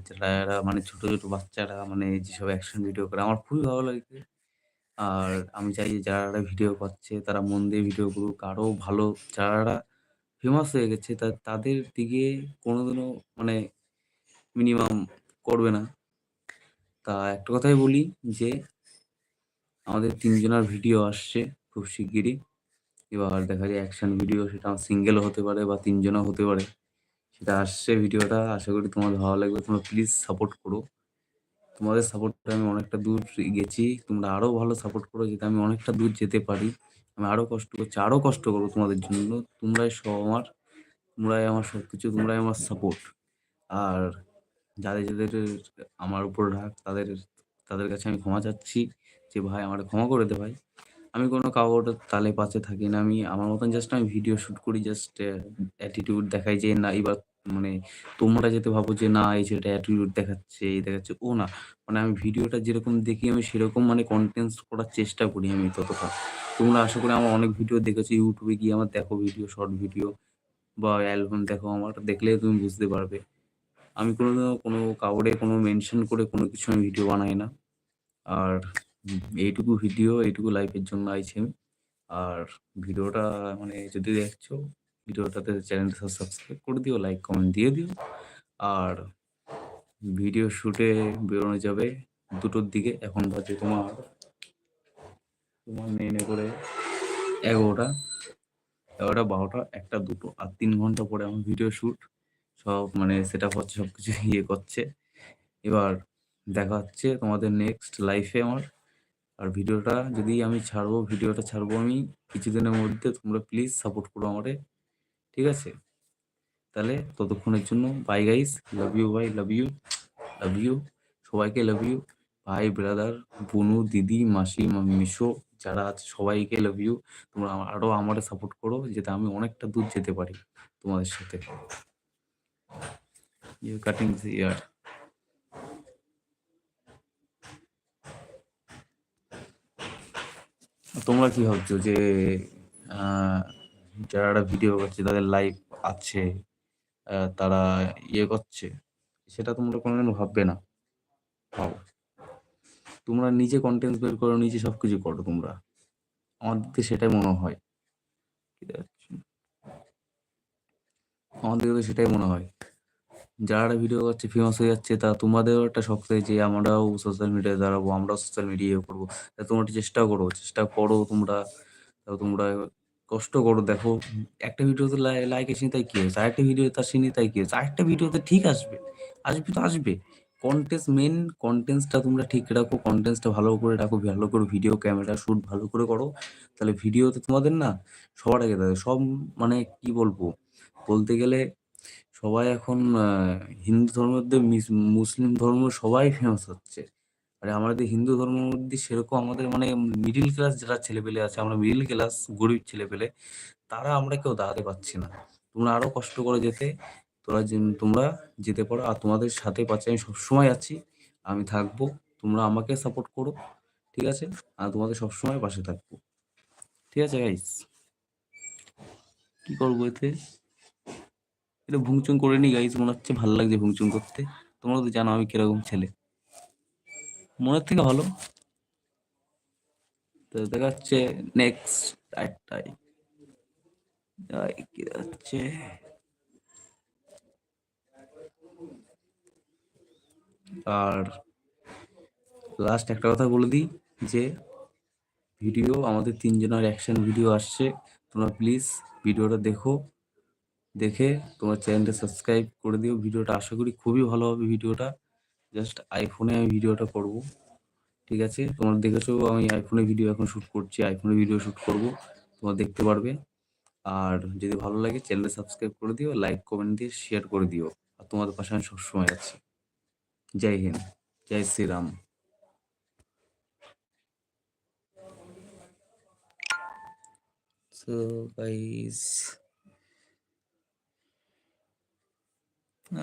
যারা মানে ছোট, ছোট বাচ্চারা মানে যেসব অ্যাকশন ভিডিও করে আমার খুবই ভালো লাগে। আর আমি চাই যে যারা ভিডিও করছে তারা মন দিয়ে ভিডিও করুক। আরো ভালো যারা ফেমাস হয়ে গেছে তাদের দিকে কোনোদিনও মানে মিনিমাম করবে না। তা একটা কথাই বলি যে আমাদের ৩ জনের ভিডিও আসছে খুব শিগগিরই। এবার দেখা যায় অ্যাকশন ভিডিও সেটা সিঙ্গেলও হতে পারে বা ৩ জনও হতে পারে। সেটা আসছে ভিডিওটা। আশা করি তোমাদের ভালো লাগবে। তোমরা প্লিজ সাপোর্ট করো। তোমাদের সাপোর্টে আমি অনেকটা দূর গেছি। তোমরা আরো ভালো সাপোর্ট করো যাতে আমি অনেকটা দূর যেতে পারি। আমি আরো কষ্ট করছি, আরো কষ্ট করব তোমাদের জন্য। তোমরাই সব আমার, তোমরাই আমার সবকিছু, তোমরাই আমার সাপোর্ট। আর যাদের আমার উপর রাগ তাদের কাছে আমি ক্ষমা চাচ্ছি যে, "ভাই আমারে ক্ষমা করে দে ভাই।" আমি কোনো কারোর তালে পাছে থাকি না। আমি আমার মতন জাস্ট আমি ভিডিও শুট করি জাস্ট অ্যাটিটিউড দেখাই যে না এবার মানে তোমরা যাতে ভাবো যে না এই ছেলেটা অ্যাটিটিউড দেখাচ্ছে, এই দেখাচ্ছে ও না। মানে আমি ভিডিওটা যেরকম দেখি আমি সেরকম মানে কনটেন্টস করার চেষ্টা করি আমি ততটা। তোমরা আশা করি আমার অনেক ভিডিও দেখেছো YouTube এ গিয়ে আমার দেখো ভিডিও, শর্ট ভিডিও বা অ্যালবাম দেখো আমার দেখলেই তুমি বুঝতে পারবে। আমি কোনোদিনও কোনো কাউরে কোনো মেনশন করে কোনো কিছু আমি ভিডিও বানাই না। আর এইটুকু ভিডিও, এইটুকু লাইফের জন্য আইছি আমি। আর ভিডিওটা মানে যদি দেখছো, ভিডিওটাতে চ্যানেলটা সাবস্ক্রাইব করে দিও, লাইক, কমেন্ট দিয়ে দিও। আর ভিডিও শুটে বেরোনো যাবে ২টোর দিকে। এখন বাজে তোমার নেমে করে ১১টা, ১১টা, ১২টা, ১টা, ২টো আর ৩ ঘন্টা পরে আমার ভিডিও শুট। সব মানে সেটআপ হচ্ছে, সবকিছু ইয়ে করছে। এবার দেখা হচ্ছে তোমাদের নেক্সট লাইফে আমার। আর ভিডিওটা ছাড়বো আমি কিছুদিনের মধ্যে। তোমরা প্লিজ সাপোর্ট করো আমারে। ঠিক আছে? তাহলে ততক্ষণের জন্য বাই গাইস। লাভ ইউ ভাই, লাভ ইউ, লাভ ইউ। সবাইকে লাভ ইউ। ভাই, ব্রাদার, বুনু, দিদি, মাসি, মিশো যারা আছে সবাইকে লাভ ইউ। তোমরা আরো আমারে সাপোর্ট করো যাতে আমি অনেকটা দূর যেতে পারি তোমাদের সাথে। You cutting the year. তোমরা কি ভাবছো যে আহ, যারা ভিডিও করছে তাদের লাইফ আছে, তারা ইয়ে করছে, সেটা তোমরা কোনোদিনও ভাববে না। ভাও, তোমরা নিজে কন্টেন্ট বের করো, নিজে সবকিছু করো তোমরা। আমার দিক থেকে সেটাই মনে হয়। ঠিক আছে? আমার দিকে তো সেটাই মনে হয়। যারা ভিডিও করছে ফেমাস হয়ে যাচ্ছে তা তোমাদেরও একটা শখ থাকে যে আমরাও সোশ্যাল মিডিয়ায় দাঁড়াবো, আমরাও সোশ্যাল মিডিয়ায় করবো। তা তোমরা একটু চেষ্টা করো তোমরা। তাও তোমরা কষ্ট করো, দেখো একটা ভিডিওতে লাইক আসেনি তাই কি হয়েছে, আরেকটা ভিডিওতে আসেনি তাই কি হয়েছে, আরেকটা ভিডিওতে ঠিক আসবে, আসবে তো আসবে। মেন কন্টেন্টসটা তোমরা ঠিক রাখো, কন্টেন্টসটা ভালো করে রাখো, ভালো করে ভিডিও ক্যামেরা শুট ভালো করে করো। তাহলে ভিডিওতে তোমাদের না সবার আগে থাকে সব। মানে কি বলবো, বলতে গেলে সবাই এখন হিন্দু ধর্মের মধ্যে মুসলিম ধর্ম সবাই ফেমাস হচ্ছে। আরে আমাদের হিন্দু ধর্মের মধ্যে সেরকম আমাদের মানে মিডল ক্লাস যারা ছেলেপেলে আছে, আমরা মিডল ক্লাস গরিব ছেলেপেলে, তারা আমরা কেউ দাঁড়াতে পারছি না। তোমরা আরো কষ্ট করে যেতে, তোমরা যেতে পারো। আর তোমাদের সাথে পাশে আমি সবসময় আছি, আমি থাকবো। তোমরা আমাকে সাপোর্ট করো, ঠিক আছে? আর তোমাদের সবসময় পাশে থাকবো। ঠিক আছে গাইস? কি করবো এতে? এটা ভুংচুং করে নি গাইস, মনে হচ্ছে ভালো লাগছে ভুংচুং করতে। তোমরা তো জানো আমি কিরকম ছেলে, মনের থেকে ভালো। তো দেখা যাচ্ছে নেক্সট একটাই কি হচ্ছে। আর লাস্ট একটা কথা বলে দিই যে ভিডিও আমাদের ৩ জনের অ্যাকশন ভিডিও আসছে। তোমরা প্লিজ ভিডিওটা দেখো, দেখে তোমার চ্যানেলটা সাবস্ক্রাইব করে দিও। ভিডিওটা আশা করি খুবই ভালো হবে ভিডিওটা। জাস্ট আইফোনে আমি ভিডিওটা করব। ঠিক আছে? তোমরা দেখেছো আমি আইফোনে ভিডিও এখন শুট করছি, আইফোনে ভিডিও শুট করব। তোমরা দেখতে পারবে। আর যদি ভালো লাগে চ্যানেলটা সাবস্ক্রাইব করে দিও, লাইক, কমেন্ট দিয়ে শেয়ার করে দিও। আর তোমাদের পাশে আমি সবসময় আছি। জয় হিন্দ, জয় শ্রীরাম। So guys,